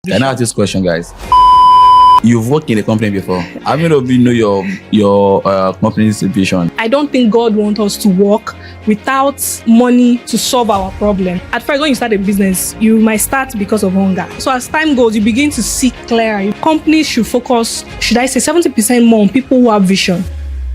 Can I ask this question, guys? You've worked in a company before. How many of you know your company's vision? I don't think God wants us to work without money to solve our problem. At first, when you start a business, you might start because of hunger. So as time goes, you begin to see clearer. Companies should focus, should I say 70% more on people who have vision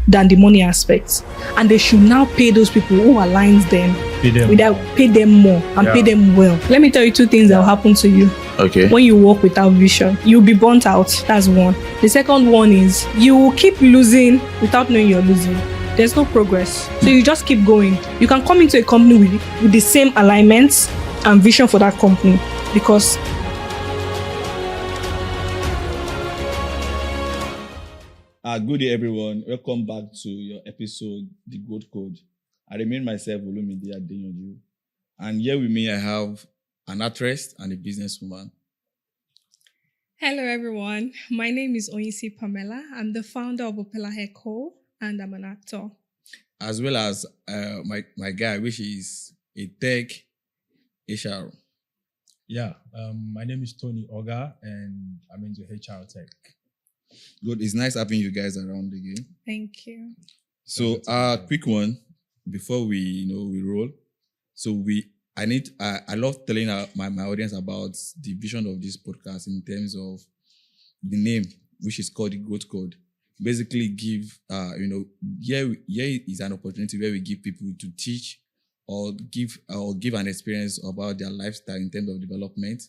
than the money aspects. And they should now pay those people who aligns them. Pay them more and pay them well. Let me tell you two things that will happen to you. Okay. When you work without vision, you'll be burnt out. That's one. The second one is you will keep losing without knowing you're losing. There's no progress. So you just keep going. You can come into a company with the same alignments and vision for that company because Good day, everyone. Welcome back to your episode, The Gold Code. I remain myself, Olumide Adeyanju. And here with me, I have an actress and a businesswoman. Hello, everyone. My name is Oyinsi Pamela. I'm the founder of Opela Hair Co. and I'm an actor. As well as my guy, which is a tech HR. Yeah, my name is Tony Oga and I'm into HR tech. Good. It's nice having you guys around again. Thank you. So, quick one before we roll. So I love telling my audience about the vision of this podcast in terms of the name, which is called the Growth Code. Basically, give here is an opportunity where we give people to teach or give an experience about their lifestyle in terms of development,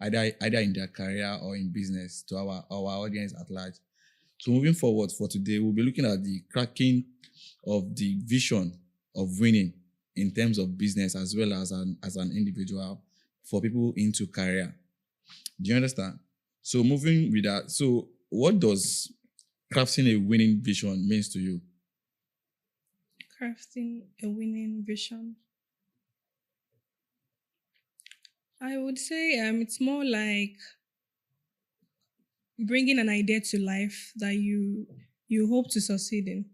either in their career or in business to our audience at large. So moving forward for today, we'll be looking at the cracking of the vision of winning in terms of business as well as an individual for people into career. Do you understand? So moving with that, so what does crafting a winning vision means to you? Crafting a winning vision. I would say it's more like bringing an idea to life that you hope to succeed in.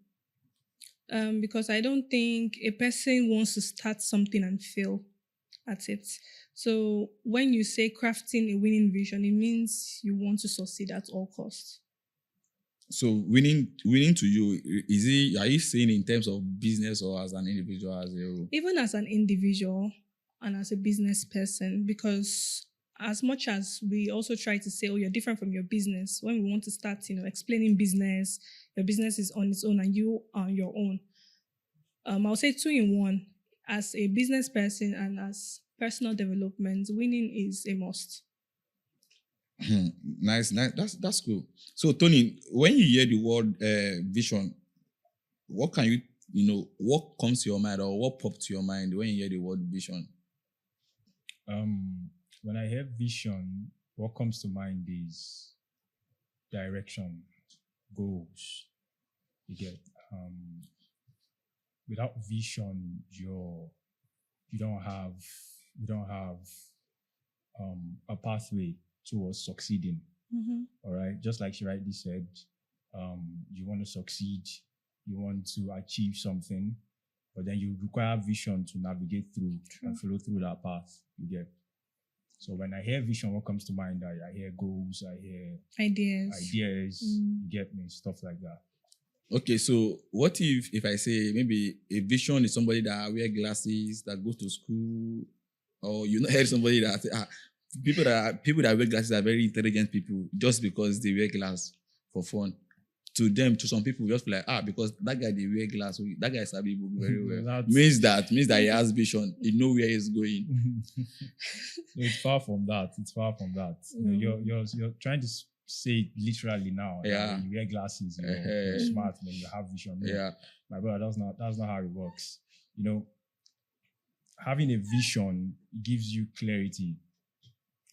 Because I don't think a person wants to start something and fail at it. So when you say crafting a winning vision, it means you want to succeed at all costs. So winning to you, are you saying in terms of business or as an individual as a whole? Even as an individual and as a business person, because as much as we also try to say, oh, you're different from your business, when we want to start, explaining business, your business is on its own and you are on your own. I'll say 2 in 1. As a business person and as personal development, winning is a must. Nice. That's cool. So Tony, when you hear the word vision, what can what comes to your mind or what pops to your mind when you hear the word vision? When I hear vision, what comes to mind is direction, goals. You get without vision, you don't have a pathway towards succeeding. Mm-hmm. All right, just like she rightly said, you want to succeed, you want to achieve something, but then you require vision to navigate through and follow through that path. You get. So when I hear vision, what comes to mind? I hear goals, I hear ideas. You get me, stuff like that. Okay, so what if I say maybe a vision is somebody that wear glasses, that goes to school, or heard somebody that people that wear glasses are very intelligent people just because they wear glasses for fun. To some people, just like because that guy they wear glasses, that guy sabi book very well. means that he has vision. He know where he's going. It's far from that. You're trying to say it literally now. Yeah. You wear glasses, you're smart, then you have vision. No, yeah. My brother, that's not how it works. Having a vision gives you clarity.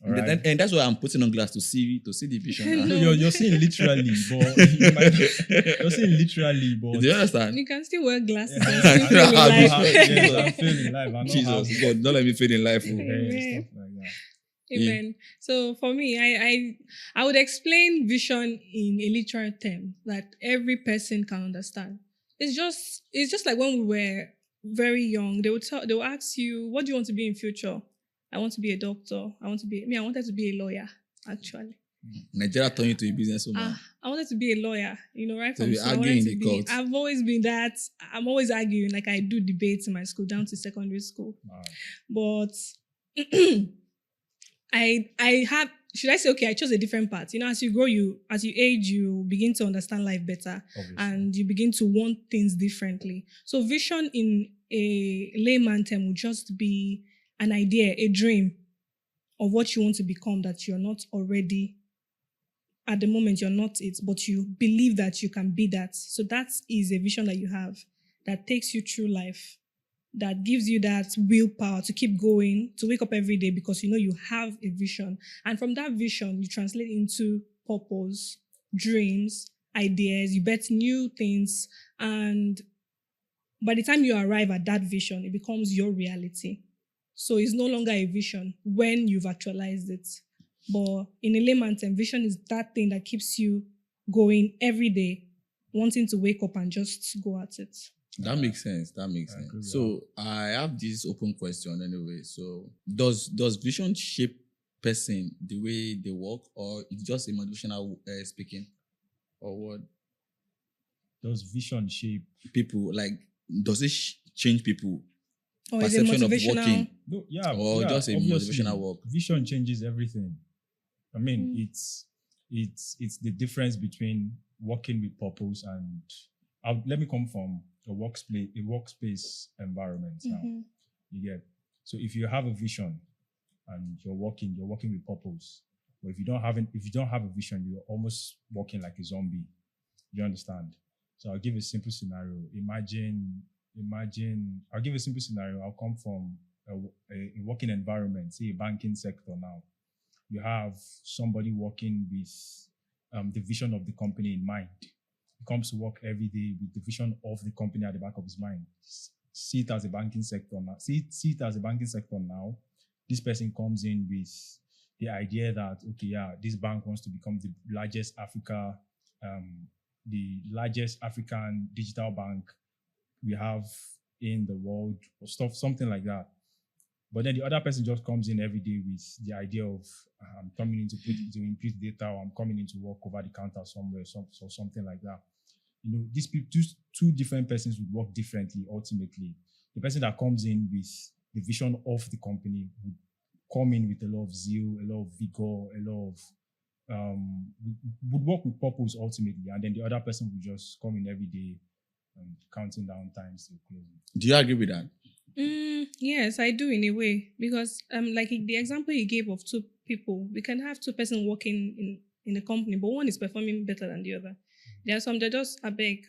Right. And that's why I'm putting on glass to see the vision. No, you're seeing literally, but you're seeing literally, but do you understand? You can still wear glasses Yeah. and still feel alive. Yes, I'm feeling life. Jesus, God, don't let me feel in life. Stuff like that. Amen. Yeah. So for me, I would explain vision in a literal term that every person can understand. It's just like when we were very young, they will ask you, what do you want to be in future? I want to be a doctor. I wanted to be a lawyer. actually. Nigeria turned you to a businesswoman. I wanted to be a lawyer, right So from you're school. I arguing wanted in to the be. court. I've always been that. I'm always arguing. Like I do debates in my school down to secondary school. Wow. But I have. Should I say okay? I chose a different path. As you grow, as you age, you begin to understand life better, Obviously. and you begin to want things differently. So vision in a layman term would just be an idea, a dream of what you want to become that you're not already. At the moment, you're not it, but you believe that you can be that. So that is a vision that you have that takes you through life, that gives you that willpower to keep going, to wake up every day because you have a vision. And from that vision, you translate into purpose, dreams, ideas, you bet new things. And by the time you arrive at that vision, it becomes your reality. So it's no longer a vision when you've actualized it. But in a layman's term, vision is that thing that keeps you going every day, wanting to wake up and just go at it. That makes sense. That makes I sense. agree with So I have this open question anyway. So does vision shape person the way they work, or it's just a motivational speaking, or what? Does vision shape? People like does it change people Or is it perception of motivational? working, No, yeah. or yeah, just a obviously, motivational work? Vision changes everything. I mean, it's the difference between working with purpose and let me come from a workspace environment now. You get. So if you have a vision and you're working with purpose. But if you don't have a vision, you're almost working like a zombie. You understand? So I'll give a simple scenario. Imagine. I'll give a simple scenario. I'll come from a working environment, say a banking sector now. You have somebody working with the vision of the company in mind. He comes to work every day with the vision of the company at the back of his mind. See it as a banking sector now. See it as a banking sector now. This person comes in with the idea that, okay, yeah, this bank wants to become the largest African digital bank we have in the world, or something like that. But then the other person just comes in every day with the idea of I'm coming in to input data, or I'm coming in to work over the counter somewhere, or something like that. These people, two different persons would work differently ultimately. The person that comes in with the vision of the company would come in with a lot of zeal, a lot of vigor, a lot of would work with purpose ultimately, and then the other person would just come in every day counting down times to closing. Do you agree with that? Yes, I do in a way, because like the example you gave of two people, we can have two persons working in a company, but one is performing better than the other. There are some that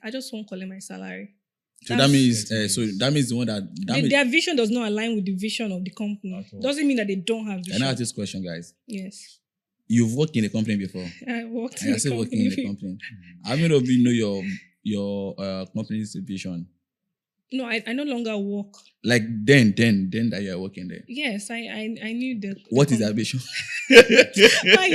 I just won't collect my salary. So that means the one that their vision does not align with the vision of the company. Doesn't mean that they don't have vision. Can I ask this question, guys? Yes. You've worked in a company before. I worked in You're a still company. working in a company. How many of you know your company's vision? No, I no longer work. Like then that you're working there. Yes, I knew that. What is that vision? Why are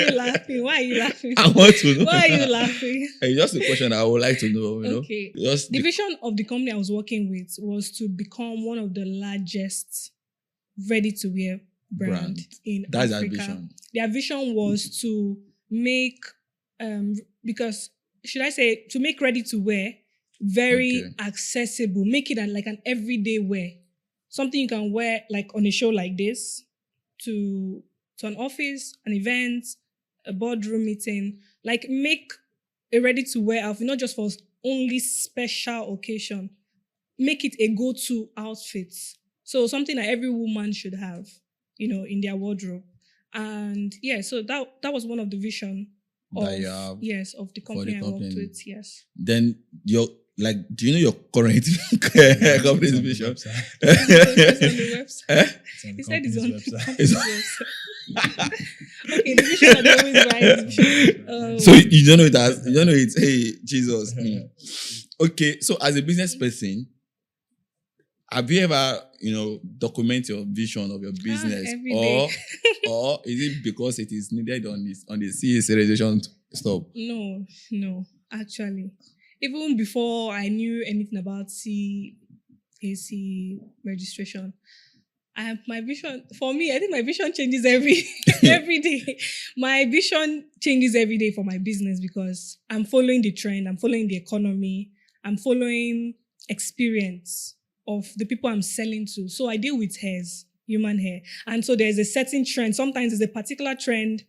you laughing? I want to know. Why are you laughing? It's just a question I would like to know. Okay. The vision of the company I was working with was to become one of the largest ready-to-wear brand in That's Africa. their vision. Their vision was to make to make ready-to-wear very accessible, make it like an everyday wear, something you can wear like on a show like this, to an office, an event, a boardroom meeting, like make a ready-to-wear outfit, not just for only special occasion, make it a go-to outfit. So something that every woman should have, in their wardrobe. And so that was one of the vision of the company I worked with. Yes. Then do you know your current company's vision? It's on the website. He said it's on the company's website. Okay, the vision of the always right. So you don't know it as hey Jesus. Okay, so as a business person, have you ever document your vision of your business, every day. or is it because it is needed on the CA serialization stuff? No, actually. Even before I knew anything about CAC registration, My vision for me, I think my vision changes every day. My vision changes every day for my business because I'm following the trend, I'm following the economy, I'm following experience of the people I'm selling to. So I deal with hairs, human hair. And so there's a certain trend. Sometimes there's a particular trend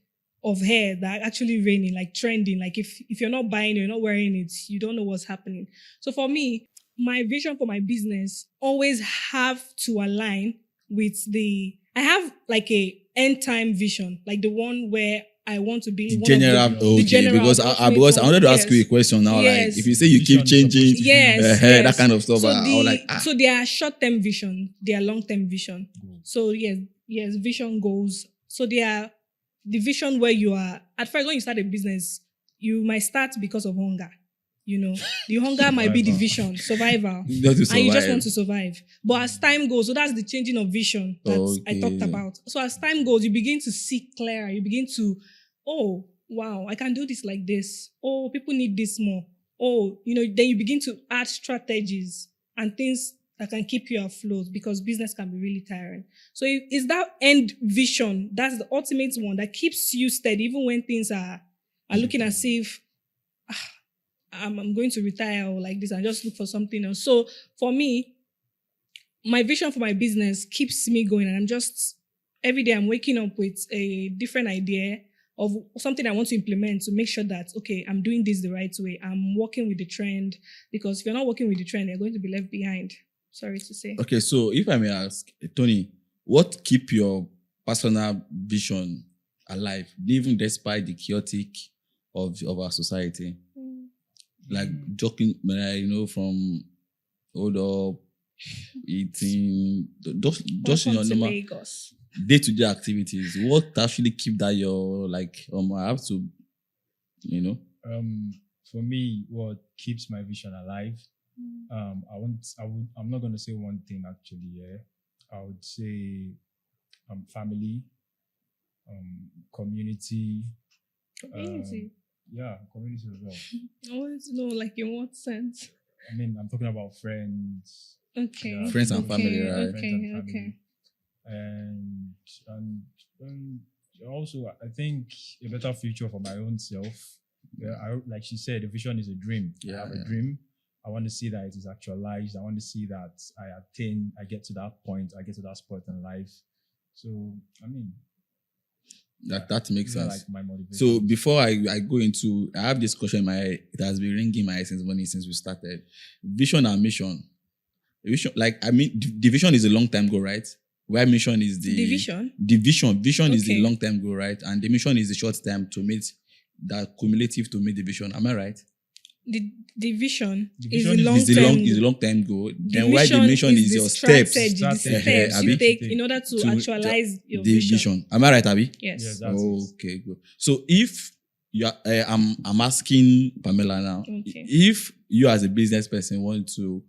of hair that actually reigning, like trending. Like if you're not buying, you're not wearing it, you don't know what's happening. So for me, my vision for my business always have to align with I have like a end time vision, like the one where I want to be one General, of the okay. general Because ultimate I wanted to one. ask you a question now. Yes. Like, if you say you keep Vision is changing, supposed to be- Yes, that yes. kind of stuff, So I was like, so there are short-term vision, there are long-term vision. Good. So yes, vision goals. So there are the vision where you are at first when you start a business, you might start because of hunger. You know, the hunger might be the Survival. vision, survival, not to and you just survive. want to survive. But as time goes, so that's the changing of vision that I talked Okay. about. So as time goes, you begin to see clearer. You begin to, oh wow, I can do this like this. Oh, people need this more. Oh, then you begin to add strategies and things that can keep you afloat because business can be really tiring. So it's that end vision, that's the ultimate one that keeps you steady even when things are looking as if I'm going to retire or like this and just look for something else. So for me, my vision for my business keeps me going, and I'm just every day I'm waking up with a different idea of something I want to implement to make sure that okay, I'm doing this the right way. I'm working with the trend, because if you're not working with the trend, you're going to be left behind. Sorry to say. Okay, so if I may ask, Tony, what keep your personal vision alive, even despite the chaotic of our society? Like joking, from hold up, eating, just in your Welcome to normal Lagos. day-to-day activities. What actually keep that your I have to, For me, what keeps my vision alive, I'm not going to say one thing actually. Yeah, I would say, family, community. Community. Yeah, community as well. I want to know, like, in what sense? I mean, I'm talking about friends. Okay. Yeah, Friends and family, right? Friends and family. Okay. And also, I think a better future for my own self. Yeah, like she said, the vision is a dream. I have a dream. I want to see that it is actualized. I want to see that I get to that point, I get to that spot in life. So, I mean, that makes sense. Like my motivation. So before I go into, I have this question in my head. It has been ringing my head since we started. Vision and mission. Vision, the vision is a long time goal, right? Where mission is the vision. The vision is the Okay. long time goal, right? And the mission is the short time to meet that cumulative to meet the vision. Am I right? The vision The is vision the long Is the term. long time goal. Then why the mission is the your steps. strategy, the Strategy. steps Abi? you take in order to actualize your the vision. Am I right, Abby? Yes. Yes, that's it. Okay, good. So if you are, I'm asking Pamela now, Okay. if you as a business person want to,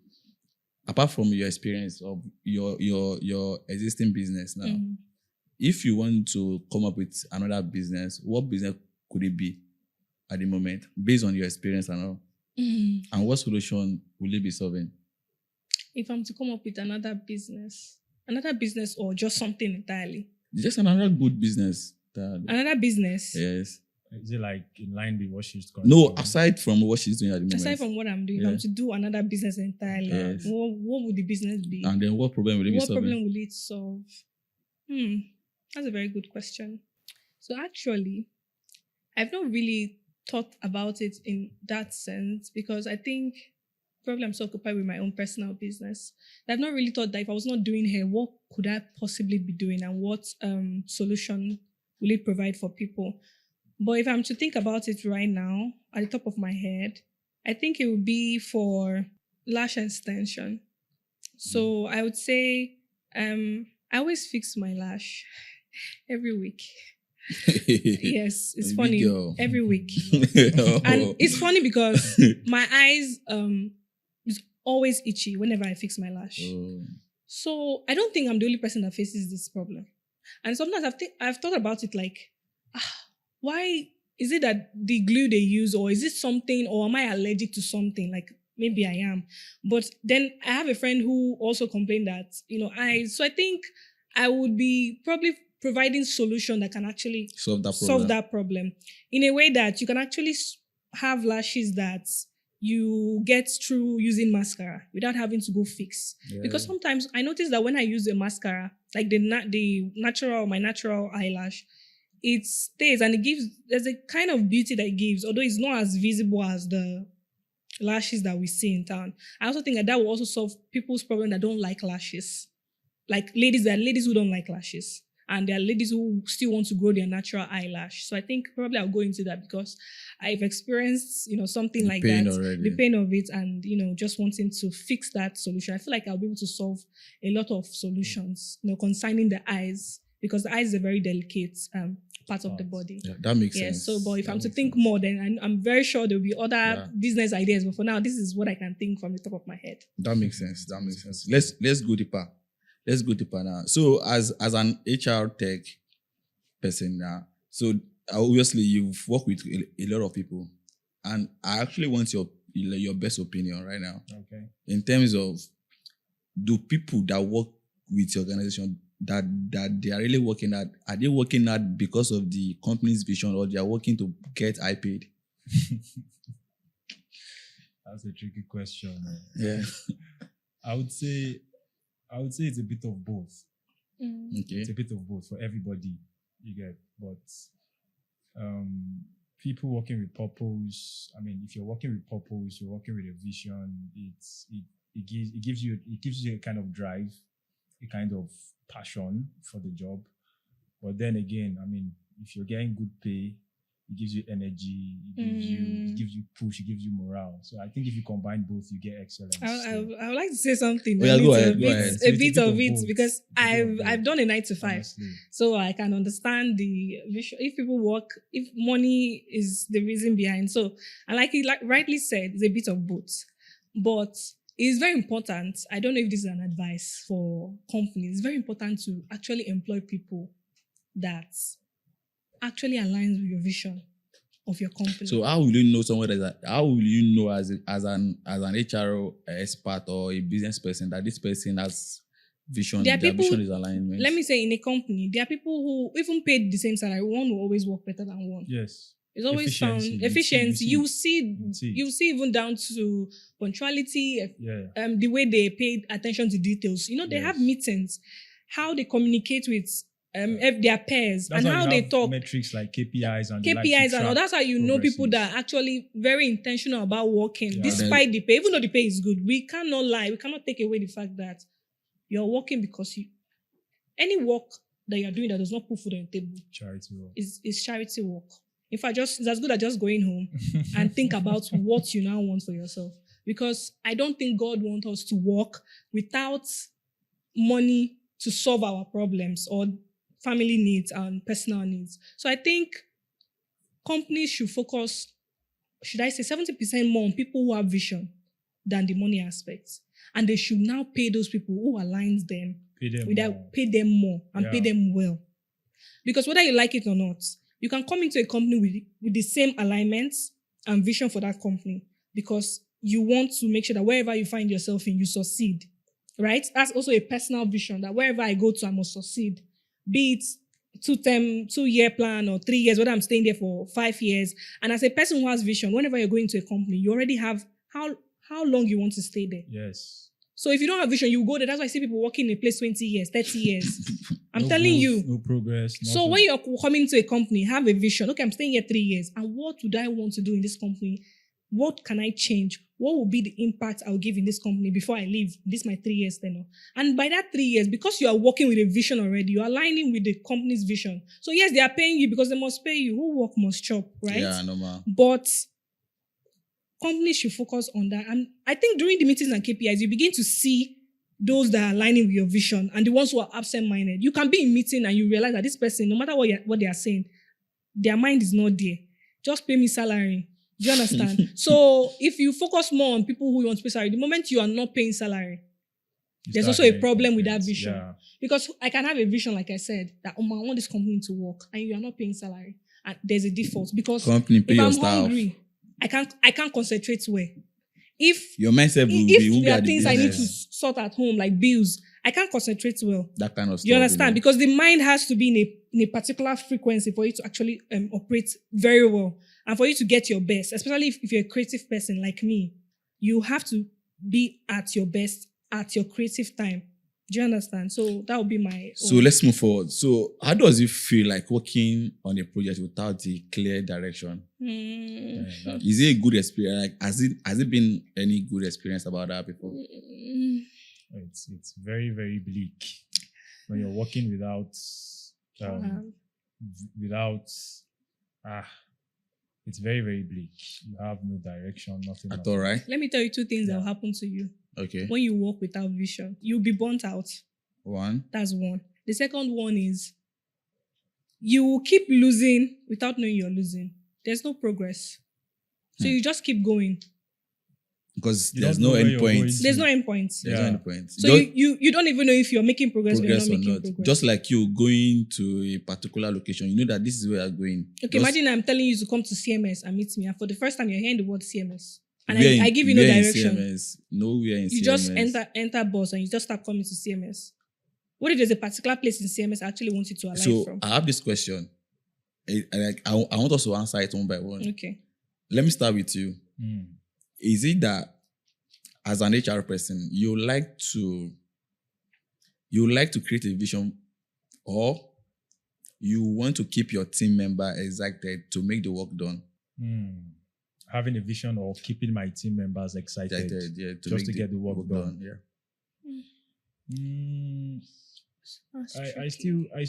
apart from your experience of your existing business now, Mhm. if you want to come up with another business, what business could it be at the moment, based on your experience and all? Mhm. And what solution will it be solving? If I'm to come up with another business or just something entirely. Just another good business. Another business. Yes. Is it like in line with what she's going No, to do? aside from what she's doing at the moment. Aside from what I'm doing, if Yeah. I'm to do another business entirely, Yes. what would the business be? And then what problem will it be What solving? problem will it solve? That's a very good question. So actually, I've not really thought about it in that sense because I think probably I'm so occupied with my own personal business that I've not really thought that if I was not doing hair, what could I possibly be doing and what solution will it provide for people? But if I'm to think about it right now, at the top of my head, I think it would be for lash extension. So I would say I always fix my lash every week. Yes, it's Big funny. girl. Every week. Oh. And it's funny because my eyes is always itchy whenever I fix my lash. Oh. So I don't think I'm the only person that faces this problem. And sometimes I've thought about it like, why is it that the glue they use, or is it something, or am I allergic to something? Like maybe I am. But then I have a friend who also complained that, so I think I would be probably providing solution that can actually solve that problem. in a way that you can actually have lashes that you get through using mascara without having to go fix. Yeah. Because sometimes I notice that when I use the mascara, like my natural eyelash, it stays and there's a kind of beauty that it gives, although it's not as visible as the lashes that we see in town. I also think that will also solve people's problem that don't like lashes. Like there are ladies who don't like lashes, and there are ladies who still want to grow their natural eyelash. So I think probably I'll go into that because I've experienced, something like that, already. the pain of it, and just wanting to fix that solution. I feel like I'll be able to solve a lot of solutions, concerning the eyes, because the eyes is a very delicate part of the body. Yeah, that makes sense. So, but if I'm to think more, then I'm very sure there'll be other business ideas. But for now, this is what I can think from the top of my head. That makes sense. Let's go deeper. Let's go deeper now. So, as an HR tech person now, so obviously you've worked with a lot of people, and I actually want your best opinion right now. Okay. In terms of, do people that work with your organization that they are really working at, are they working at because of the company's vision, or they are working to get high paid? That's a tricky question. Yeah. I would say it's a bit of both. Okay. It's a bit of both for everybody, you get. But people working with purpose. I mean, if you're working with purpose, you're working with a vision. It gives you a kind of drive, a kind of passion for the job. But then again, I mean, if you're getting good pay, it gives you energy, it gives you push, it gives you morale. So I think if you combine both, you get excellence. I would like to say something. Yeah, go ahead. A bit of it both. because I've done a 9 to 5, Honestly. so I can understand the vision. If people work, if money is the reason behind, so and like rightly said, it's a bit of both. But it's very important. I don't know if this is an advice for companies. It's very important to actually employ people that actually aligns with your vision of your company. So how will you know someone how will you know as an HR expert or a business person that this person has vision, their vision is alignment? Let me say, in a company, there are people who even paid the same salary, one will always work better than one. Yes. It's always found efficiency. You see even down to punctuality, the way they paid attention to details. They have meetings, how they communicate with their peers, That's and how they talk. Metrics like KPIs and all. That's how you know people that are actually very intentional about working, despite the pay. Even though the pay is good, we cannot lie. We cannot take away the fact that you're working because any work that you're doing that does not put food on the table, charity work, is charity work. In fact, it's as good as just going home and think about what you now want for yourself. Because I don't think God wants us to work without money to solve our problems or family needs and personal needs. So I think companies should focus, should I say 70% more on people who have vision than the money aspects. And they should now pay those people who aligns them, pay them more and pay them well. Because whether you like it or not, you can come into a company with the same alignments and vision for that company because you want to make sure that wherever you find yourself in, you succeed, right? That's also a personal vision that wherever I go to, I must succeed. Be it 2-year plan or 3 years, whether I'm staying there for 5 years. And as a person who has vision, whenever you're going to a company, you already have how long you want to stay there. Yes. So if you don't have vision, you go there. That's why I see people working in a place 20 years, 30 years. I'm telling you. No progress. Nothing. So when you're coming to a company, have a vision. Okay, I'm staying here 3 years. And what would I want to do in this company? What can I change? What will be the impact I'll give in this company before I leave? This is my 3 years tenure. And by that 3 years, because you are working with a vision already, you're aligning with the company's vision. So yes, they are paying you because they must pay you. Who work must chop, right? Yeah, normal. But companies should focus on that. And I think during the meetings and KPIs, you begin to see those that are aligning with your vision and the ones who are absent-minded. You can be in meeting and you realize that this person, no matter what they are saying, their mind is not there. Just pay me salary. Do you understand? So if you focus more on people who want to pay salary, the moment you are not paying salary, there's also a problem with that vision. Yeah. Because I can have a vision, like I said, that I want this company to work and you are not paying salary. And there's a default. Because company pay if your I'm staff. hungry, I can't concentrate well. If your mindset there are things I need to sort at home, like bills, I can't concentrate well. That kind of stuff. You understand? know. Because the mind has to be in a particular frequency for you to actually operate very well. And for you to get your best, especially if you're a creative person like me, you have to be at your best at your creative time. Do you understand? So that would be my So let's move forward. So how does it feel like working on a project without a clear direction? Is it a good experience? Like, has it been any good experience about that before? It's very, very bleak when you're working without it's very, very bleak. You have no direction, nothing At all, right? Let me tell you two things that will happen to you. Okay. When you work without vision, you'll be burnt out. One. That's one. The second one is you will keep losing without knowing you're losing. There's no progress. So you just keep going. Because You there's don't no know where end you're point. going to. There's no end point. There's no Yeah. end point. So Just you don't even know if you're making progress or you're progress not or making not. progress. Just like you going to a particular location, you know that this is where you're going. Okay, imagine I'm telling you to come to CMS and meet me, and for the first time you're hearing the word CMS. And Where I give you no where in direction. CMS? Nowhere in CMS. You just enter bus and you just start coming to CMS. What if there's a particular place in CMS I actually want you to alight So from? I have this question. I want us to answer it one by one. Okay. Let me start with you. Mm. Is it that as an HR person, you like to create a vision, or you want to keep your team member excited to make the work done? Having a vision or keeping my team members excited Yeah, just to get the work done. Yeah. That's I tricky.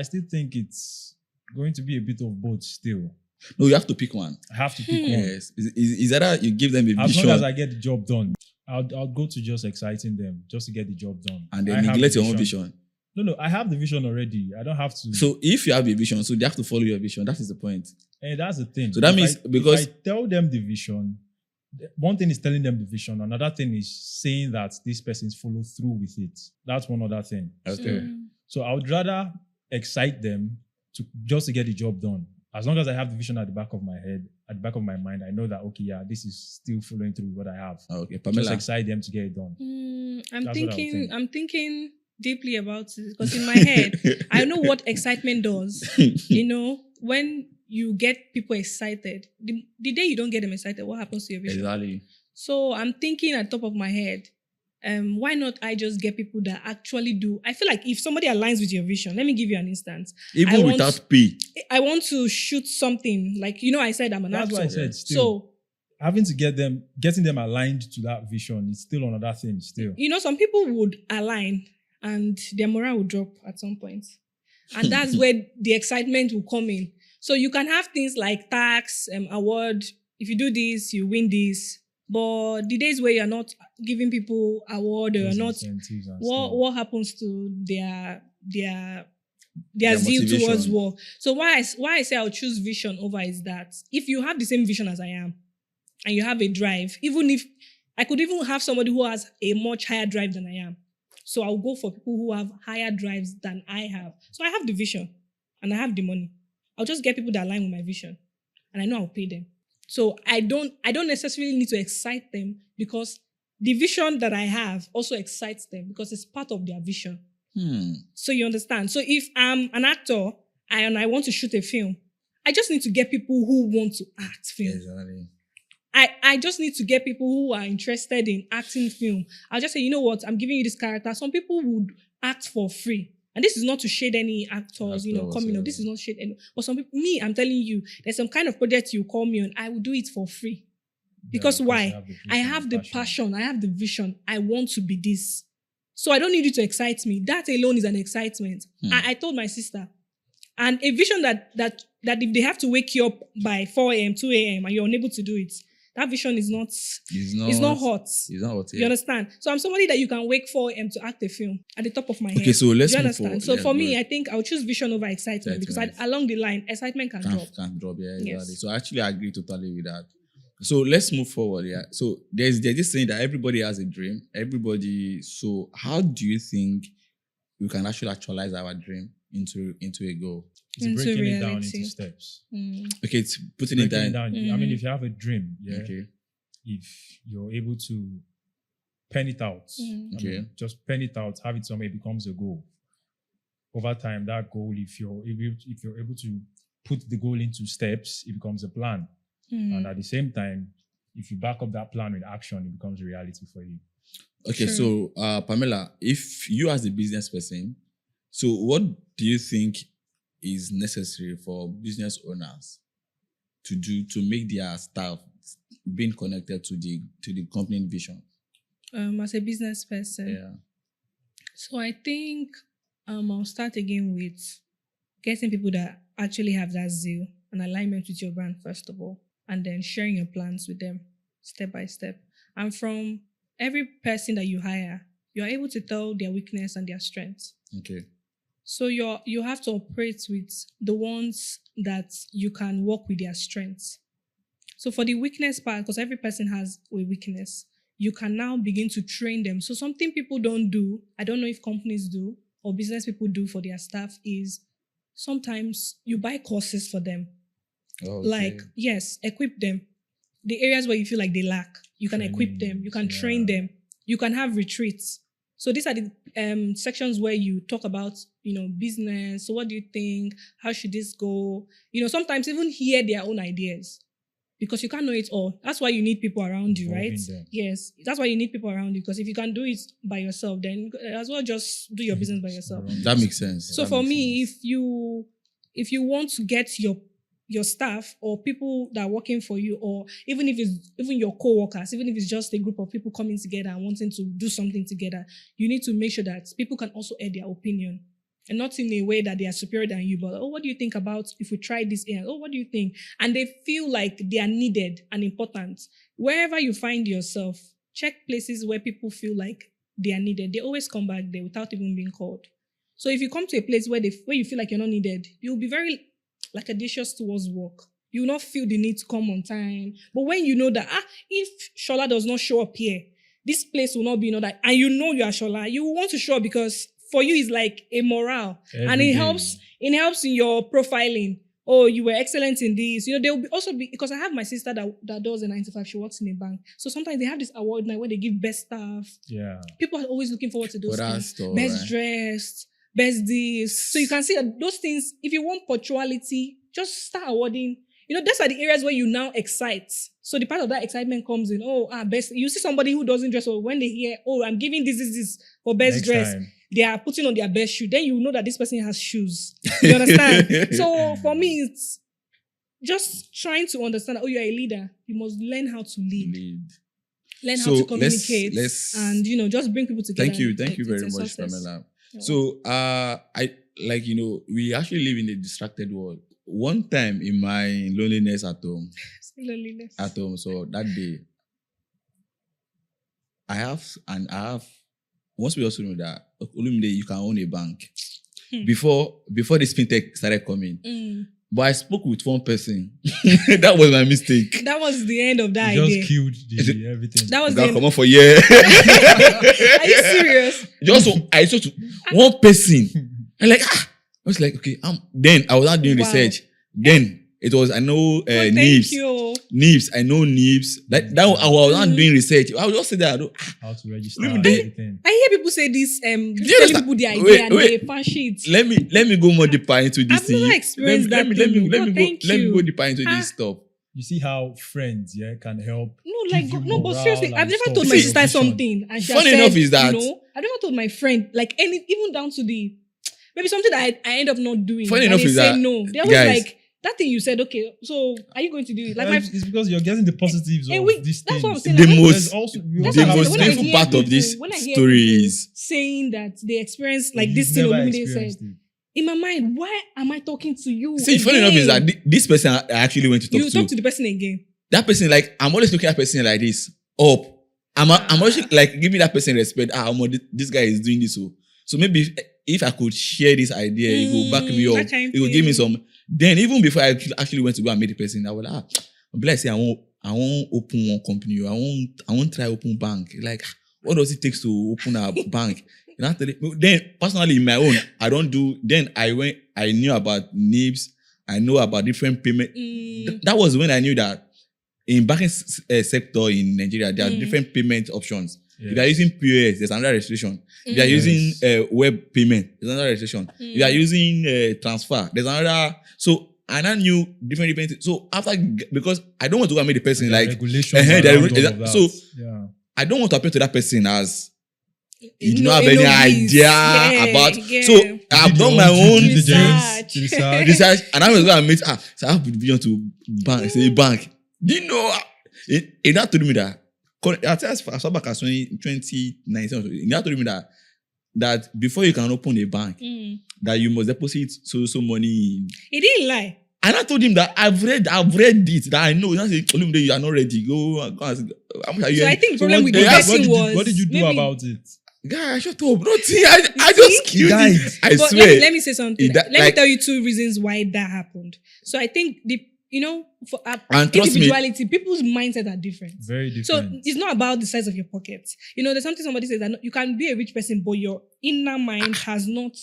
still think it's going to be a bit of both still. No, you have to pick one. I have to pick one. Yes. Is either you give them a As vision long as I get the job done, I'll go to just exciting them just to get the job done. and then I have neglect the your own vision. No, I have the vision already. I don't have to. So if you have a vision, so they have to follow your vision. That is the point. And that's the thing. So that means because if I tell them the vision, one thing is telling them the vision. Another thing is saying that this person's follow through with it. That's one other thing. okay. So I would rather excite them just to get the job done. As long as I have the vision at the back of my head, at the back of my mind, I know that, okay, yeah, this is still following through with what I have. Okay, Just Pamela. excite them to get it done. I'm That's what I would thinking. think. I'm thinking deeply about it because in my head, I know what excitement does. You know, when you get people excited, the day you don't get them excited, what happens to your vision? Exactly. So I'm thinking at the top of my head, why not I just get people that actually do? I feel like if somebody aligns with your vision, let me give you an instance. Even without pay. I want to shoot something like, I said I'm an That's actor. what I said. Still, So, having to getting them aligned to that vision is still another thing. Still, some people would align and their morale will drop at some point. And that's where the excitement will come in. So you can have things like tax, award. If you do this, you win this. But the days where you're not giving people award or you're those not, incentives and stuff. what happens to their Their zeal motivation. towards work? So why I say I'll choose vision over is that if you have the same vision as I am and you have a drive, even if I could even have somebody who has a much higher drive than I am. So I'll go for people who have higher drives than I have. So I have the vision and I have the money. I'll just get people that align with my vision and I know I'll pay them. So I don't necessarily need to excite them because the vision that I have also excites them because it's part of their vision. So you understand? So if I'm an actor and I want to shoot a film, I just need to get people who want to act film. Exactly. I just need to get people who are interested in acting film. I'll just say, you know what, I'm giving you this character. Some people would act for free. And this is not to shade any actors, coming up. This is not shade any. But some people, I'm telling you, there's some kind of project you call me on, I will do it for free. Because why? I have the passion. I have the vision. I want to be this. So I don't need you to excite me. That alone is an excitement. I told my sister. And a vision that if they have to wake you up by 4 a.m., 2 a.m., and you're unable to do it, that vision is not hot. It's not hot. Yeah. You understand? So I'm somebody that you can wake 4 a.m. to act a film at the top of my head. Okay, so let's you move understand? forward. So Yeah, for me, good. I think I'll choose vision over excitement because along the line, excitement can drop. Can drop, yeah, exactly. Yes. So I actually agree totally with that. So let's move forward, yeah. So there's this saying that everybody has a dream. So how do you think we can actualize our dream into a goal? It's Into breaking it down reality. into steps. Okay, it's putting it Breaking down. it down. I mean, if you have a dream, yeah, Okay. if you're able to pen it out. Okay. Just pen it out, have it somewhere, it becomes a goal. Over time, that goal, if you're able to put the goal into steps, it becomes a plan. And at the same time, if you back up that plan with action, it becomes a reality for you. Okay, so Pamela, if you as a business person, so what do you think is necessary for business owners to do to make their staff being connected to the company vision? As a business person. Yeah. So I think I'll start again with getting people that actually have that zeal and alignment with your brand, first of all, and then sharing your plans with them step by step. And from every person that you hire, you're able to tell their weakness and their strengths. Okay. So you have to operate with the ones that you can work with their strengths. So for the weakness part, because every person has a weakness, you can now begin to train them. So something people don't do, I don't know if companies do or business people do for their staff, is sometimes you buy courses for them. Okay. Like, yes, equip them. The areas where you feel like they lack, you can equip them. You can train them. You can have retreats. So these are the sections where you talk about, business. So what do you think? How should this go? Sometimes even hear their own ideas, because you can't know it all. That's why you need people around you, right? Yes. That's why you need people around you, because if you can do it by yourself, then as well just do your business by yourself. That makes sense. So for me, if you want to get your staff or people that are working for you, or even if it's your co-workers, even if it's just a group of people coming together and wanting to do something together, you need to make sure that people can also add their opinion, and not in a way that they are superior than you, but, what do you think about if we try this here? Oh, what do you think? And they feel like they are needed and important. Wherever you find yourself, check places where people feel like they are needed. They always come back there without even being called. So if you come to a place where you feel like you're not needed, you'll be very lackadaisious towards work. You will not feel the need to come on time. But when you know that, if Shola does not show up here, this place will not be that, and you are Shola, you will want to show up, because for you it's like a morale. And it helps in your profiling. Oh, you were excellent in this. There will also be, because I have my sister that does a 9 to 5, she works in a bank. So sometimes they have this award night where they give best staff. Yeah. People are always looking forward to those things. Best dressed, best this. So you can see that those things, if you want punctuality, just start awarding. Those are the areas where you now excite. So the part of that excitement comes in. Best. You see somebody who doesn't dress well, when they hear, I'm giving this for best Next dress. time. They are putting on their best shoe. Then you know that this person has shoes. You understand? So for me, it's just trying to understand that, you're a leader. You must learn how to lead. Learn how to communicate. And, just bring people together. Thank you very much, Pamela. So, we actually live in a distracted world. One time in my loneliness at home, so that day, I have, once we also know that, Olumide, you can own a bank. Before this fintech started coming. But I spoke with one person. That was my mistake. That was the end of that you idea. Just killed everything. That was the end. Come on for a year. Are you serious? I saw to one person. And I was like, okay. Then I was out doing research. Then it was, I know Nibs. Nibs. I know Nibs. That I was not doing research. I would just say that. How to register everything. I hear people say this. Telling people their idea and they fan sheets. Let me go more deeper into this. I've never experienced that. Let me go deeper into this stuff. You see how friends, can help. But seriously, I've never told my sister something, and she funny enough is that I've never told my friend even down to the maybe something that I end up not doing. Funny enough is that no. They always like that thing you said. Okay, so are you going to do it? It's because you're getting the positives of these that's things. What I'm saying. The most painful part of this story is saying that they experienced this thing Olumide said. In my mind, why am I talking to you? See, funny enough is that this person I actually went to talk to. You talk to the person again. That person, I'm always looking at a person like this. I'm always giving that person respect. This guy is doing this. So maybe if I could share this idea, it will back me up. It will give me some. Then even before I actually went to go and meet the person, I was like, I won't open one company. I won't try open bank. What does it take to open a bank? Then personally in my own, I don't do. Then I knew about NIBS. I know about different payment. That was when I knew that in banking sector in Nigeria, there are different payment options. If you are using POS, there's another restriction. If you are using web payment, there's another restriction. If you are using transfer, there's another. So and I knew different things. So after, because I don't want to go and make the person There are like regulations there around is- all of that. so yeah. I don't want to appeal to that person as you do No, not have any novice. idea Yeah, about. yeah. So I've Did done your my own own due diligence, Research. research, and I was going to meet. So I have vision to bank. Say bank. Do you know? It not told me that. As far back as 2019, it not told me that before you can open a bank, that you must deposit so money. He didn't lie. And I told him that I've read it, that I know. I say, Olumide, you are not ready. Go and ask. How much are you So I earning? think the problem with the what person was what did you do maybe- about it? Guy, shut up. Nothing. I just see? killed He it. I But swear. let me say something. It- that- let me like- tell you 2 reasons why that happened. So I think for And trust me- individuality, people's mindset are different. Very different. So it's not about the size of your pocket. There's something somebody says that you can be a rich person, but your inner mind has not,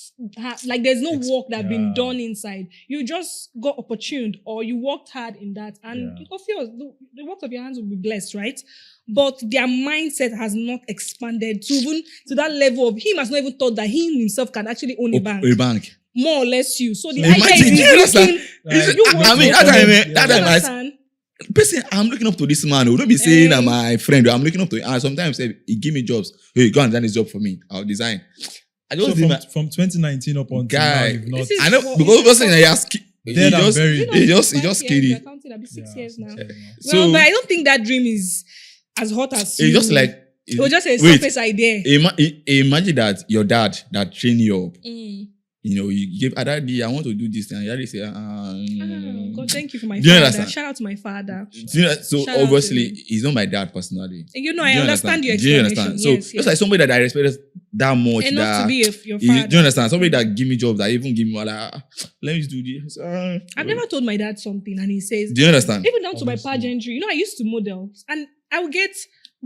like there's no work that's been done inside. You just got opportuned or you worked hard in that, and of course the work of your hands will be blessed, right? But their mindset has not expanded to that level of him has not even thought that he himself can actually own a bank. A bank. More or less you. So the Imagine, idea do is you understand? you I want mean, to- that you time I understand? person, I'm looking up to this man. Don't be saying that my friend. I'm looking up to him. And sometimes he give me jobs. Hey, go and design this job for me. I'll design. I just so did my from 2019 up until now, guy. you've not. This is- I know for- because person he just Dead and buried. he just 5 years, kidding. we're counting, that'll be 6 years now. So Well, but I don't think that dream is as hot as it's just like it was just a wait, surface idea. Imagine that your dad that trained you up. Mm. You give Daddy, I want to do this, and Daddy say, Oh, God, thank you for my Do you father. understand? Shout out to my father. So Shout out obviously to he's not my dad personally. I Do understand your Do you explanation. understand? So Yes, just like somebody that I respected that much, enough that to be your do you father. understand? Somebody that give me jobs, that even give me like, let me just do this. I've never told my dad something, and he says, Do you understand? even down to my Obviously. pageantry. I used to model, and I would get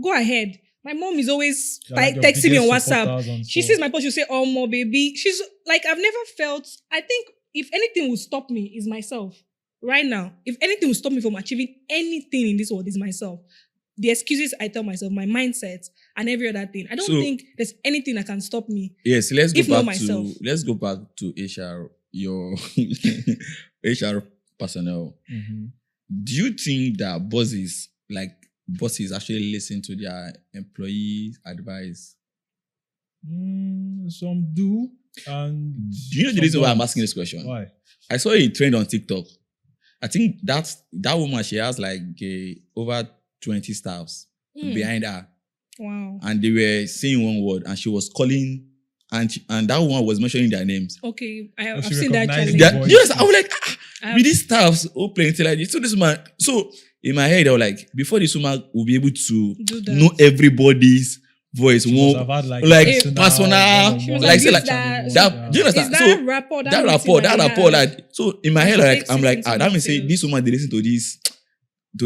go ahead. My mom is always They're like your texting me on biggest WhatsApp. supporters and She stuff. sees my post, she'll say, "Oh, my baby." She's like, I've never felt. I think if anything will stop me, is myself. Right now, if anything will stop me from achieving anything in this world, is myself. The excuses I tell myself, my mindset, and every other thing. I don't So- think there's anything that can stop me. Yes, let's go If not back myself. to HR, your HR personnel. Mhm. Do you think that bosses actually listen to their employees' advice? Some do. And Do you know the some reason why I'm don't. asking this question? Why? I saw a trend on TikTok. I think that woman, she has like over 20 staffs Mm. behind her, Wow. and they were saying one word, and she was calling, and that woman was mentioning their names. Okay, Oh, I've she seen that recognized challenge. the That, voice. yes, I was like, I've- with these staffs all playing like this. So this man, so in my head, I was like, before this woman will be able to Do that. know everybody's voice, She must have had like personal, one-on-one She was like say like that- that. Do you Is understand? that So rapport? that rapport, like, so in my head, It like takes I'm it like, into that means say details. this woman they listen to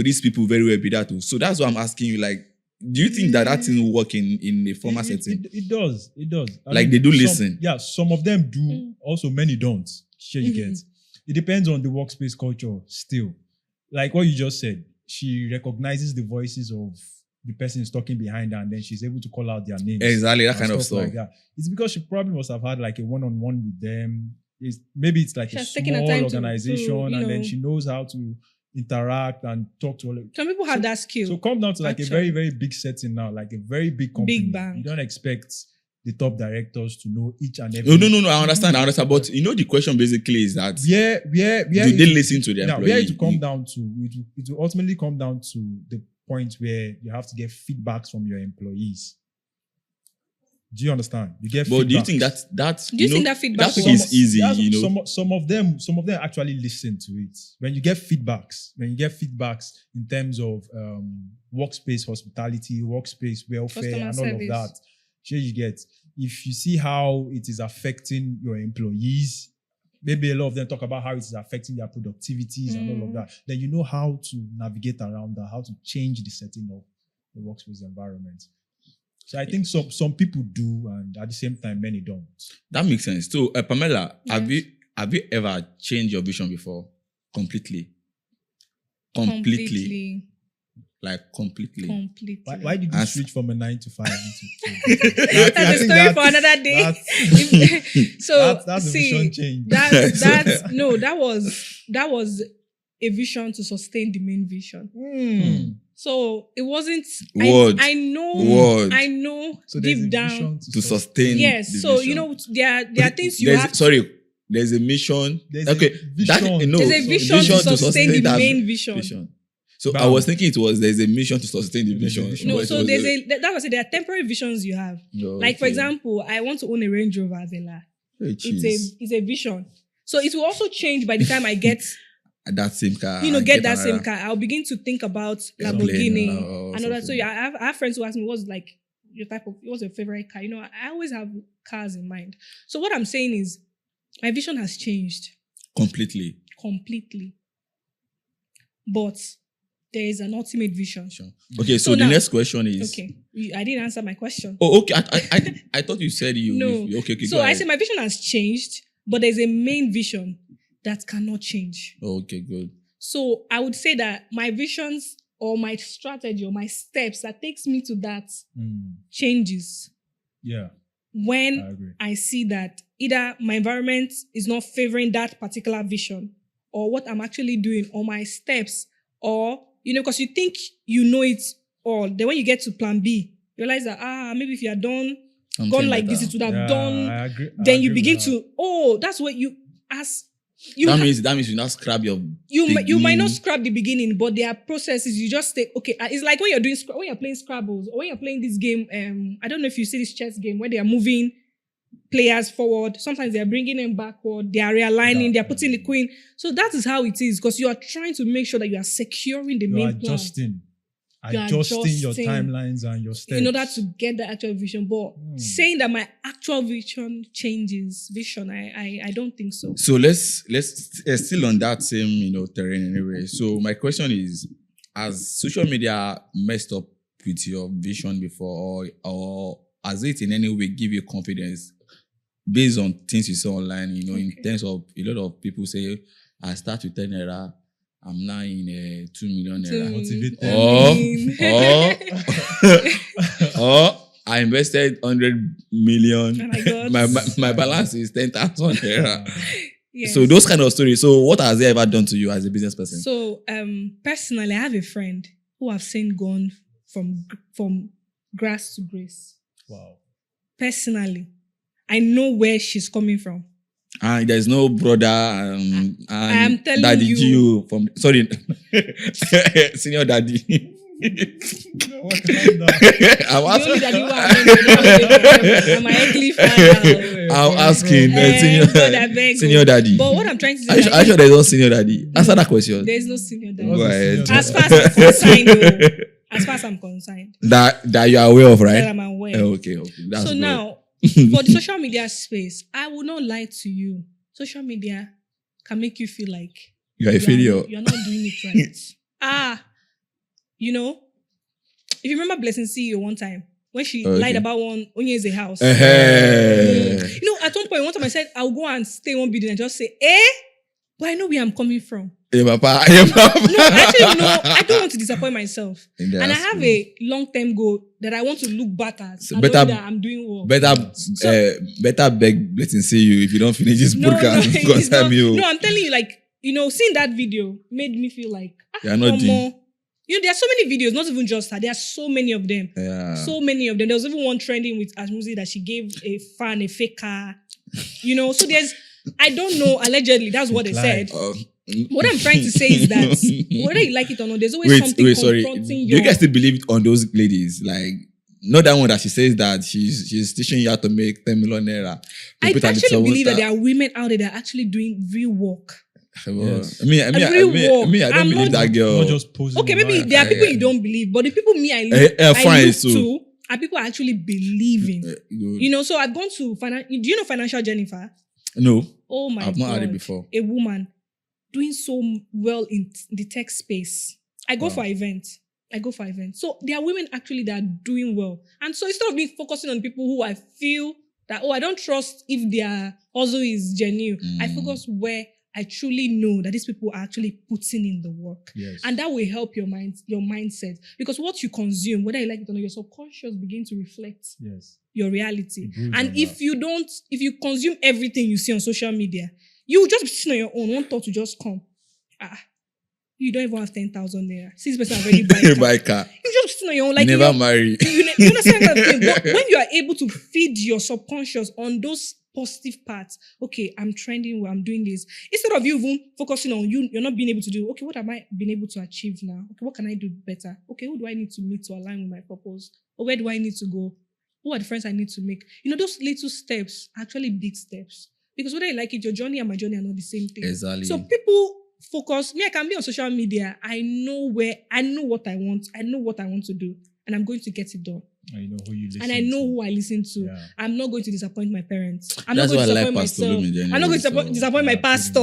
these people very well, be that too. So that's why I'm asking you, like, do you think that thing will work in a formal setting? It does. It does. I Like, they do some- listen. Yeah, some of them do. Mm. Also, many don't. Sure, you get. It depends on the workspace culture still. Like what you just said, she recognizes the voices of the person is talking behind her and then she's able to call out their names. Exactly, that and kind of stuff. like that. It's because she probably must have had like a one-on-one with them. Maybe it's like She a has taken her small time to, organization you and then know. she knows how to interact and talk to all. Some people have that skill. So come down to like a Actually. very, very big setting now, like a very big company. Big bank. You don't expect the top directors to know each and every. No. I understand. But the question basically is that Where do they listen to their now, where employees? it will come down to, it will ultimately come down to the point where you have to get feedbacks from your employees. Do you understand? You get. But do you feedbacks. think that Do you think that feedback that was- is easy? Yeah, some of them actually listen to it. When you get feedbacks in terms of workspace hospitality, workspace welfare, Customer and all service. of that, sure you get. If you see how it is affecting your employees, maybe a lot of them talk about how it is affecting their productivities and all of that, then you know how to navigate around that, how to change the setting of the workspace environment. So I think some people do, and at the same time, many don't. That makes sense. So, Pamela, Yes. have you ever changed your vision before? Completely. like completely. Completely. Why did you As- switch from a 9 to 5 into That's a story for another day. So that's a see, vision change. that was a vision to sustain the main vision. So it wasn't. Word. I know. Word. I know. So there's Deep a down. vision To sustain. Yes. the So vision. there are things you There's- have. There's a mission. There's okay, a vision. no, There's a vision to sustain the that main vision. So I Bam. was thinking there's a mission to sustain the There's a vision. vision. No, But so it was that was it. There are temporary visions you have. No, Like for okay. example, I want to own a Range Rover Vela. Hey, jeez. It's a vision. So it will also change by the time I get That same car. get that another- same car. I'll begin to think about Airplane, Lamborghini or and all that. So something. yeah, I have friends who ask me what's like what's your favorite car? I always have cars in mind. So what I'm saying is my vision has changed completely. but there is an ultimate vision. Okay, so the now- next question is. Okay, I didn't answer my question. Oh, okay. I thought you said you. No. Okay. So go I ahead. said my vision has changed, but there's a main vision that cannot change. Okay, good. So I would say that my visions or my strategy or my steps that takes me to that changes Yeah, I when agree. I see that either my environment is not favoring that particular vision or what I'm actually doing or my steps or, because you think you know it all. Then when you get to plan B, you realize that, maybe if you had gone Something like better. this, it would have Yeah, done. I agree. I Then you agree begin with that. to, that's what you ask. That means you now scrap your. You might not beginning. scrap the beginning, but there are processes. You just take, okay, it's like when you're playing Scrabbles or when you're playing this game, I don't know if you see this chess game where they are moving players forward. Sometimes they are bringing them backward. They are realigning. They are putting the queen. So that is how it is because you are trying to make sure that you are securing the You're main plan adjusting your adjusting timelines and your steps. in order to get the actual vision. But saying that my actual vision changes vision, I don't think so. So let's still on that same terrain anyway. So my question is: has social media messed up with your vision before, or has it in any way give you confidence based on things you saw online? In terms of a lot of people say, I start with 10 naira, I'm now in 2 million naira. Motivated. Or I invested 100 million. And I got my balance is 10,000 naira. yes. So those kind of stories. So what has it ever done to you as a business person? So personally, I have a friend who I've seen gone from grass to grace. Wow. Personally, I know where she's coming from. And there's no brother and am telling daddy you. Gio from senior daddy. What kind of- I'm The only asking. that you are, I'm an ugly fan. I'm asking God, I beg senior you. daddy. But what I'm trying to say Are you sure there's no senior daddy? Answer that question. there is no senior daddy. Go ahead. As far as I'm concerned, though, as far as I'm concerned, That you are aware of, that right? I'm aware. Okay. That's So good. now, for the social media space, I will not lie to you. Social media can make you feel like you're a failure. you're not doing it right. If you remember Blessing CEO one time when she Okay. lied about Onye's house. Eh. At one point, one time I said I'll go and stay in one building and just say, but I know where I'm coming from. Hey, Papa. No, actually, no, I don't want to disappoint myself. And I That's have good. a long-term goal that I want to look back at So and better- know that I'm doing well. Better beg Blessing see you if you don't finish this podcast because it's not- I'm you. No, I'm telling you, seeing that video made me feel like You're not doing. there are so many videos, not even just her. There are so many of them. Yeah. So many of them. There was even one trending with Ashmuzi that she gave a fan a fake car. So there's, I don't know, allegedly, that's what they said. What I'm trying to say is that whether you like it or not, there's always something sorry. confronting Do you guys still believe on those ladies? Like, not that one that she says that she's teaching you how to make 10 million naira. I actually believe that there are women out there that are actually doing real work. Yes. I mean, I don't believe that girl. Not just posing. Okay, maybe online. there are people you don't believe, but the people I look fine, so. to are people I actually believe in. So I've gone to do you know Financial Jennifer? No, Oh my God. I've not had it before. A woman doing so well in the tech space. I go for events. So there are women actually that are doing well. And so instead of me focusing on people who I feel that, I don't trust if their hustle is genuine, I focus where I truly know that these people are actually putting in the work. Yes. And that will help your mindset. Because what you consume, whether you like it or not, your subconscious begin to reflect Yes. your reality. It builds And on if that. you consume everything you see on social media, you will just be sitting on your own. One thought will just come. You don't even have 10,000 naira. 6% already buy a car. Buy car. You just sitting on your own. Like You never marry. you understand that thing? But when you are able to feed your subconscious on those positive parts, okay, I'm trending, I'm doing this. Instead of you even focusing on you're not being able to do, okay, what am I being able to achieve now? Okay, what can I do better? Okay, who do I need to meet to align with my purpose? Or where do I need to go? Who are the friends I need to make? Those little steps are actually big steps. Because whether you like it, your journey and my journey are not the same thing. Exactly. So people focus. I can be on social media. I know what I want. I know what I want to do. And I'm going to get it done. And you know who you listen And I know to. who I listen to. Yeah. I'm not going to disappoint my parents. I'm That's not going to why I like disappoint Pastor myself. Lumi I'm not going to generally, disappoint my yeah, pastor.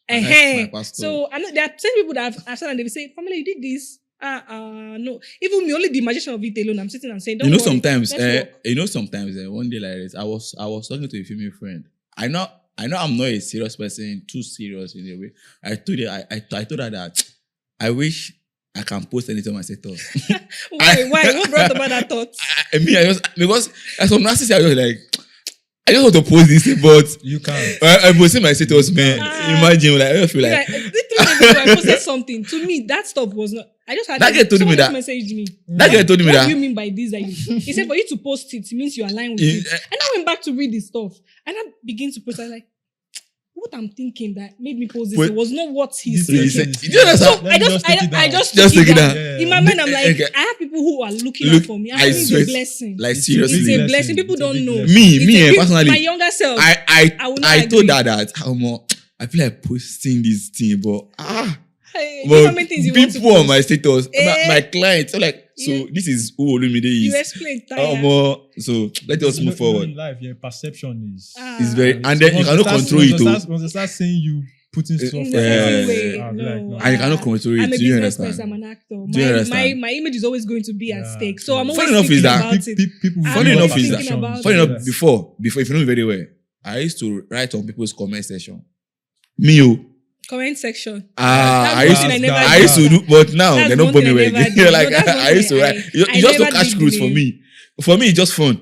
I like my pastor. So I know there are certain people that I've said and they will say, family, you did this. No. Even me, only the imagination of it alone, I'm sitting and saying, don't worry, sometimes, let's work. one day like this, I was talking to a female friend. I know I'm not a serious person, too serious in a way. I told her that I wish I can post anything on my status. Why? What brought about that thought? Because as some narcissist, I was like, I just want to post this thing, but You can't. I posted my status, man. Imagine, like, I just feel like Literally, I posted something. To me, that stuff was not. I just had That guy told me that. Messaged me. That guy told me What that. do you mean by this? He said for you to post it means you align with it. And I went back to read the stuff, and I begin to post. I was like, what I'm thinking that made me post this Wait. it was not what he's He thinking. said, you understand? So I just Just took take it it down. down. In my mind, I'm like, Okay. I have people who are looking Look, out for me. And I I think swear, it's a blessing. like It's seriously. a blessing. People It's a don't big know. blessing. Me, personally, my younger self. I will not told agree. her that I feel like posting this thing, but How many things you want to people on post? my status, Eh. my clients, so like, so Yeah. this is who Olumide You is. explain, Taya. So let us move forward. In life, your perception is. It's very, So and then you once cannot start- control it once too. they start- Once they start saying you putting stuff In on the Yeah. same your- way, I'll be like, no. And you cannot control it. I'm a Do you business understand? person. I'm an actor. Do you understand? My image is always going to be at Yeah, stake. So I'm true. always Funny enough is thinking that about it. People. I'm Funny always enough is that- thinking about Funny it. enough, before, if you know me very well, I used to write on people's comment section. Me, Comment section. I That's used one to, thing I never I used to did. do, but now That's they don't one put me thing I away never again. did. Like No, that's one I used to thing write. I You just to never catch did cruise for name. me. For me, it's just fun.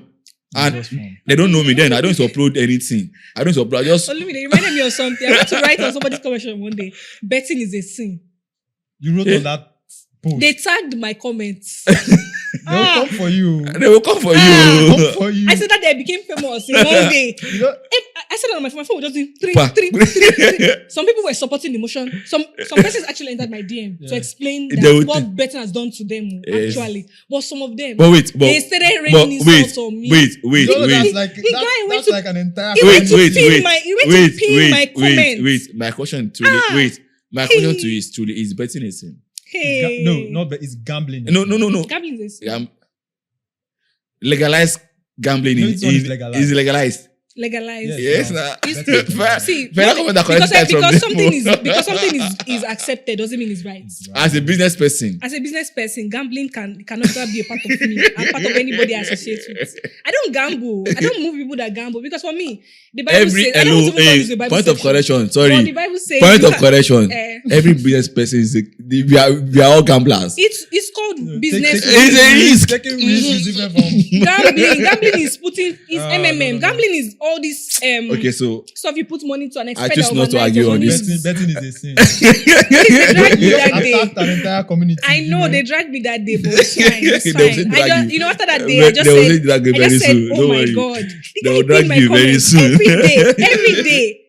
And Just fun. they don't know me then. I don't used to upload anything. I don't used to upload. I just Olumide, they reminded me of something. I'm going to write on somebody's comment section one day. Betting is a sin. You wrote Eh. on that post. They tagged my comments. They'll come for you. they will come for Come you. for you. I said that day I became famous in one day. You know, I said that on my phone was just doing three. Pa. Some people were supporting the motion. Some persons actually entered my DM to Yeah. explain They that would- what betting has done to them. Yes. Actually, but some of them But wait, they started raining insults on me. wait, you know wait. that's like The guy went that's to- like an entire. he went to community. pin my comments. My question to my question to you is truly is betting a sin? Hey, It's gambling. No. Gambling is Legalized gambling No, is it's not legalized. is legalized. legalized. Yes, no. nah. It's- Fair- See, fair comment that correct because from something them. is is accepted doesn't mean it's right. As a business person, As a business person, gambling cannot be a part of me and part of anybody I associate with. I don't gamble. I don't move people that gamble because for me, the Bible says, I don't want to even use the Bible point of section, correction. but Sorry, the Bible says point you of can- correction. eh, Every business person is we are all gamblers. it's called business. It's a risk. Taking risk is different from. Gambling is putting is Ah, MMM. no. Gambling is all this Okay, so stuff you put money to and I expect choose that not to overnight argue your on money this. is- Betting is a sin. They dragged me You that day. attacked an entire community. I know they dragged me that day, but it's fine. It's They will say fine. drag you. After that day, I They just will say said, drag you very said, soon. oh Don't my worry. God. They will The guy drag pinned my you very comments soon. every day.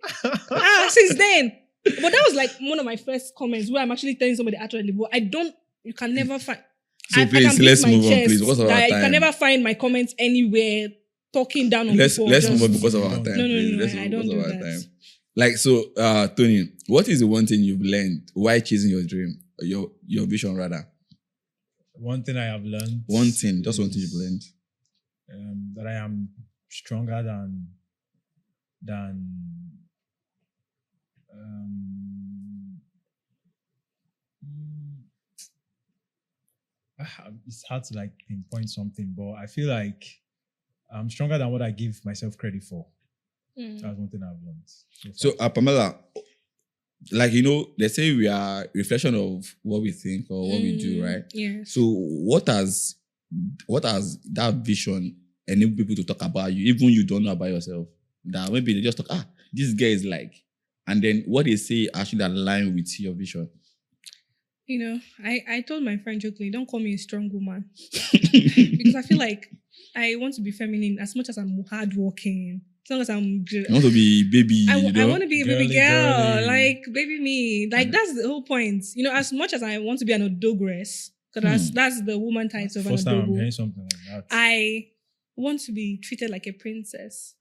Since then. But that was like one of my first comments where I'm actually telling somebody actually, but you can never find. So I please, can beat let's my move on, chest please, because of our that You time. can never find my comments anywhere talking down on Let's people. move on because of our time. No, please. Let's I move don't because do of our that. time. Like so, Tony, what is the one thing you've learned while chasing your dream, your vision rather? One thing I have learned. One thing, just one thing you've learned. That I am stronger than it's hard to like pinpoint something, but I feel like I'm stronger than what I give myself credit for. That's one thing I've learned. So, Pamela, like, they say we are reflection of what we think or what we do, right? Yes. So what has that vision enable people to talk about you, even you don't know about yourself? That maybe they just talk, this guy is like, and then what they say actually align with your vision. I told my friend jokingly, don't call me a strong woman. Because I feel like I want to be feminine as much as I'm hardworking. As long as I'm good. You want to be baby, I want to be a baby girl. Girly. Like baby me. Like that's the whole point. As much as I want to be an odogress, because that's the woman title of an First time I'm odogo. hearing something like that. I want to be treated like a princess,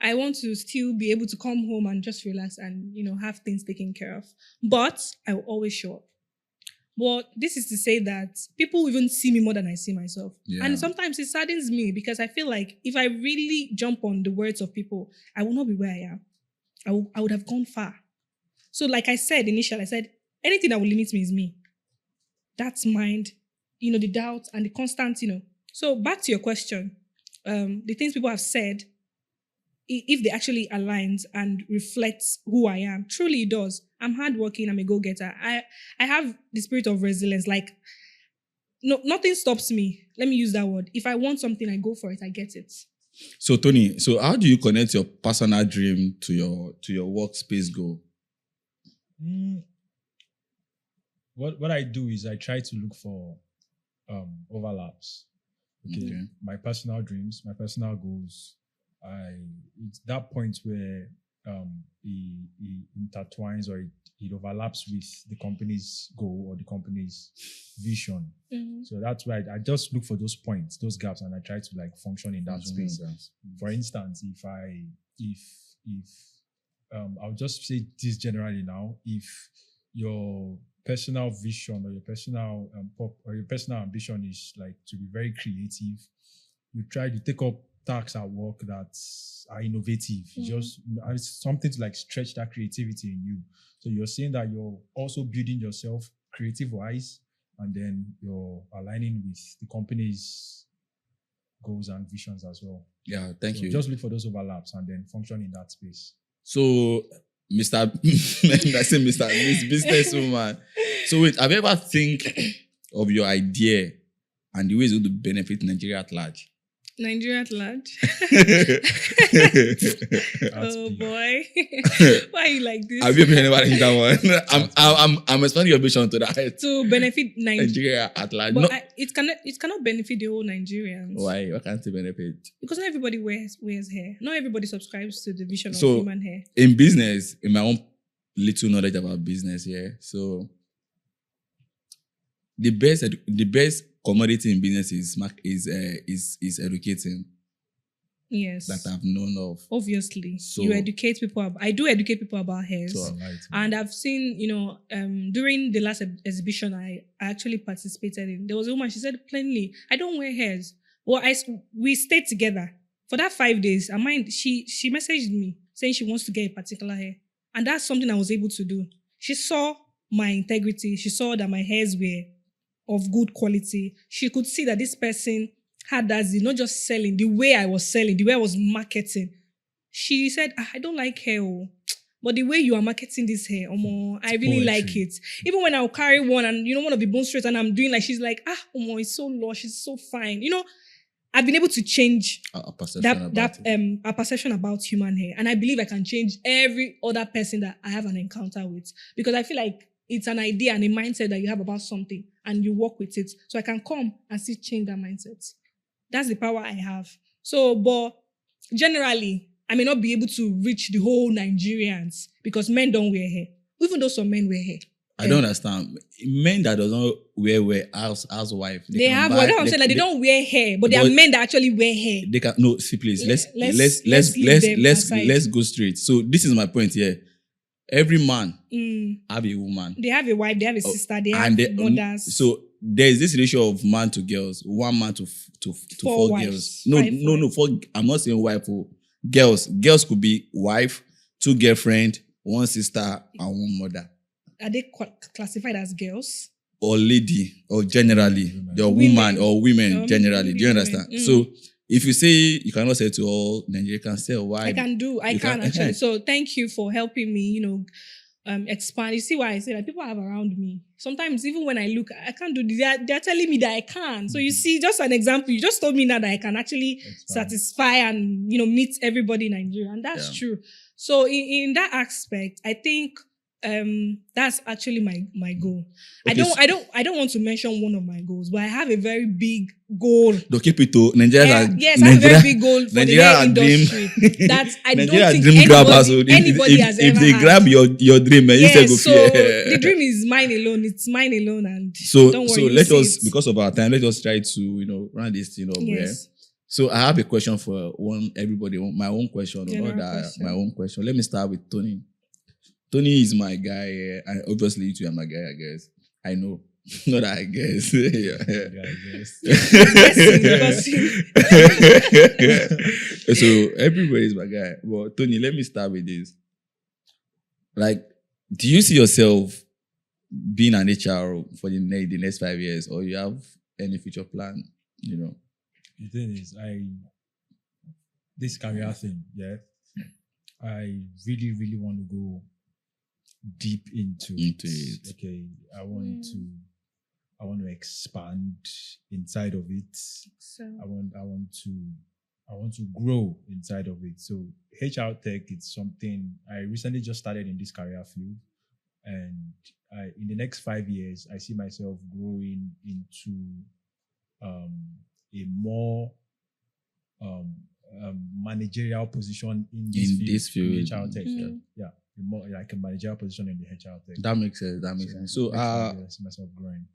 I want to still be able to come home and just relax and, have things taken care of. But I will always show up. But this is to say that people even see me more than I see myself. Yeah. And sometimes it saddens me because I feel like if I really jump on the words of people, I will not be where I am. I would have gone far. So like I said initially, I said, anything that will limit me is me. That's mind, the doubt and the constant, So back to your question, the things people have said, if they actually aligns and reflects who I am, truly it does. I'm hardworking, I'm a go-getter. I have the spirit of resilience. Like, nothing stops me. Let me use that word. If I want something, I go for it, I get it. So Tony, how do you connect your personal dream to your workspace goal? What I do is I try to look for overlaps. Okay. My personal dreams, my personal goals. It's that point where it intertwines or it overlaps with the company's goal or the company's vision. Mm-hmm. So that's why I just look for those points, those gaps, and I try to like function in that space. For instance, if I'll just say this generally now, if your personal vision or your personal or your personal ambition is like to be very creative, you take up tasks at work that are innovative. Just it's something to like stretch that creativity in you. So you're saying that you're also building yourself creative wise, and then you're aligning with the company's goals and visions as well. Yeah, thank you. Just look for those overlaps and then function in that space. So, Mr. Businesswoman. So wait, have you ever think of your idea and the ways it would benefit Nigeria at large? Nigeria at large. Oh boy, why are you like this? Have you ever heard that one? I'm expanding your vision to that. To benefit Nigeria at large. But it cannot benefit the whole Nigerians. Why? Why can't it benefit? Because not everybody wears hair. Not everybody subscribes to the vision of human hair. In business, in my own little knowledge about business, so the best commodity in business is educating. Yes. That I've known of. Obviously. So, you educate people. I do educate people about hairs. So, and I've seen, during the last exhibition I actually participated in, there was a woman, she said plainly, I don't wear hairs. Well, we stayed together. For that 5 days, she messaged me saying she wants to get a particular hair. And that's something I was able to do. She saw my integrity. She saw that my hairs were of good quality. She could see that this person had that zeal, not just selling, the way I was selling, the way I was marketing. She said, I don't like hair, but the way you are marketing this hair, I really like it. Even when I'll carry one and, one of the bone straight and I'm doing like, she's like, it's so lush, it's so fine. I've been able to change a perception about human hair. And I believe I can change every other person that I have an encounter with. Because I feel like it's an idea and a mindset that you have about something and you work with it. So I can come and still change that mindset. That's the power I have. So, but generally, I may not be able to reach the whole Nigerians because men don't wear hair. Even though some men wear hair. I don't understand. Men that doesn't wear housewife. They have what I'm saying. Like they don't wear hair, but there are men that actually wear hair. They can see, please. Let's go straight. So this is my point here. Every man have a woman. They have a wife. They have a sister. They have mothers. So there is this ratio of man to girls. 1 man to 4 girls. No. 4. I'm not saying wife. Girls. Girls could be wife, 2 girlfriend, 1 sister, and 1 mother. Are they classified as girls? Or lady, or generally, the woman or women generally. Do you understand? So if you say you cannot say to all Nigerians, say why? I can actually. So thank you for helping me, expand. You see why I say that people I have around me. Sometimes even when I look, I can't do this. They're telling me that I can. So you see, just an example. You just told me now that I can actually satisfy and meet everybody in Nigeria, and that's true. So in that aspect, I think that's actually my goal. Okay, I don't want to mention one of my goals, but I have a very big goal. Don't keep it to Nigeria. Yes, I have a very big goal for the hair industry that I don't think anybody has ever if they had. grab your dream, you say go so fear. the dream is mine alone. It's mine alone, and So don't worry, so you'll let see us, it. because of our time, let us try to run this thing up. Yes. So I have a question for everybody. My own question, General not that question. my own question. Let me start with Tony. Tony is my guy, and obviously you two are my guy, I guess. I know. Not that I guess. Yeah, I guess. So everybody is my guy. But Tony, let me start with this. Like, do you see yourself being an HR for the next 5 years, or you have any future plan? The thing is, this career thing, I really, really want to go deep into it. Okay, I want to expand inside of it. So I want to grow inside of it. So HR tech is something I recently just started in this career field, and in the next 5 years, I see myself growing into a more managerial position in this field. In HR tech. Yeah, more like a managerial position in the HR tech. That makes sense. So I see myself growing.